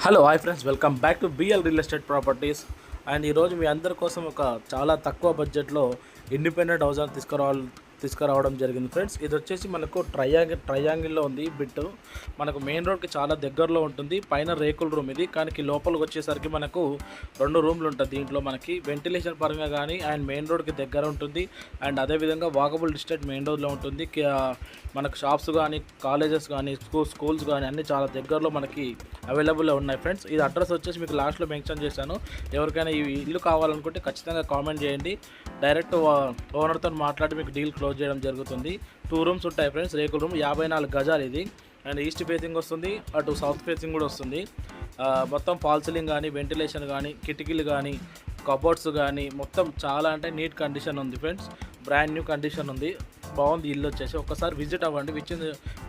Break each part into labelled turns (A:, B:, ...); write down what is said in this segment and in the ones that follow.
A: Hello hi friends, welcome back to BL real estate properties. And ఈరోజు మీ అందరి కోసం ఒక చాలా తక్కువ బడ్జెట్లో ఇండిపెండెంట్ హౌస్ తీసుకురావడం జరిగింది ఫ్రెండ్స్. ఇది వచ్చేసి మనకు ట్రయాంగిల్లో ఉంది బిట్. మనకు మెయిన్ రోడ్కి చాలా దగ్గరలో ఉంటుంది. పైన రేకుల రూమ్ ఇది, కానీ లోపలికి వచ్చేసరికి మనకు 2 రూమ్లు ఉంటుంది. దీంట్లో మనకి వెంటిలేషన్ పరంగా కానీ అండ్ మెయిన్ రోడ్కి దగ్గర ఉంటుంది. అండ్ అదేవిధంగా వాకబుల్ డిస్టెన్స్ మెయిన్ రోడ్లో ఉంటుంది. మనకు షాప్స్ కానీ కాలేజెస్ కానీ స్కూల్స్ కానీ అన్నీ చాలా దగ్గరలో మనకి అవైలబుల్లో ఉన్నాయి ఫ్రెండ్స్. ఇది అడ్రస్ వచ్చేసి మీకు లాస్ట్లో మెన్షన్ చేశాను. ఎవరికైనా ఈ ఇల్లు కావాలనుకుంటే ఖచ్చితంగా కామెంట్ చేయండి. డైరెక్ట్ ఓనర్తో మాట్లాడి మీకు డీల్ క్లోజ్ చేయడం జరుగుతుంది. 2 రూమ్స్ ఉంటాయి ఫ్రెండ్స్. రేకుల రూమ్ 54 గజాలు ఇది. అండ్ ఈస్ట్ ఫేసింగ్ వస్తుంది, అటు సౌత్ ఫేసింగ్ కూడా వస్తుంది. మొత్తం ఫాల్ సీలింగ్ కానీ వెంటిలేషన్ కానీ కిటికీలు కానీ కబోర్డ్స్ కానీ మొత్తం చాలా అంటే నీట్ కండిషన్ ఉంది ఫ్రెండ్స్. బ్రాండ్ న్యూ కండిషన్ ఉంది. బాగుంది ఇల్లు వచ్చేసి. ఒక్కసారి విజిట్ అవ్వండి.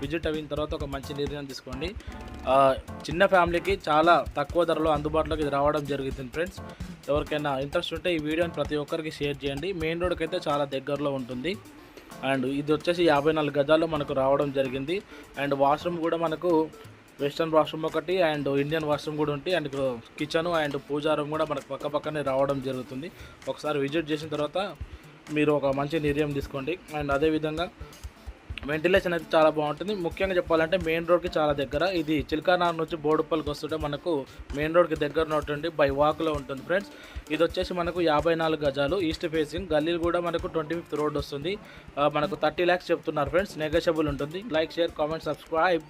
A: విజిట్ అయిన తర్వాత ఒక మంచి నిర్ణయం తీసుకోండి. చిన్న ఫ్యామిలీకి చాలా తక్కువ ధరలో అందుబాటులోకి ఇది రావడం జరుగుతుంది ఫ్రెండ్స్. ఎవరికైనా ఇంట్రెస్ట్ ఉంటే ఈ వీడియోని ప్రతి ఒక్కరికి షేర్ చేయండి. మెయిన్ రోడ్కి అయితే చాలా దగ్గరలో ఉంటుంది. అండ్ ఇది వచ్చేసి 54 గజాల్లో మనకు రావడం జరిగింది. అండ్ వాష్రూమ్ కూడా మనకు వెస్టర్న్ వాష్రూమ్ ఒకటి అండ్ ఇండియన్ వాష్రూమ్ కూడా ఉంటాయి. And kitchen and puja room కూడా మనకు పక్కనే రావడం జరుగుతుంది. ఒకసారి విజిట్ చేసిన తర్వాత మీరు ఒక మంచి నిర్ణయం తీసుకోండి. అండ్ అదేవిధంగా వెంటిలేషన్ అయితే చాలా బాగుంటుంది. ముఖ్యంగా చెప్పాలంటే మెయిన్ రోడ్కి చాలా దగ్గర. ఇది చిలకానార్ నుంచి బోడుప్పల్కి వస్తుంటే మనకు మెయిన్ రోడ్కి దగ్గర ఉంటుంది. బై వాక్లో ఉంటుంది ఫ్రెండ్స్. ఇది వచ్చేసి మనకు 54 గజాలు ఈస్ట్ ఫేసింగ్. గల్లీలు కూడా మనకు 25th రోడ్ వస్తుంది. మనకు 30 lakhs చెప్తున్నారు ఫ్రెండ్స్. నెగోషియబుల్ ఉంటుంది. Like, share, comment, subscribe.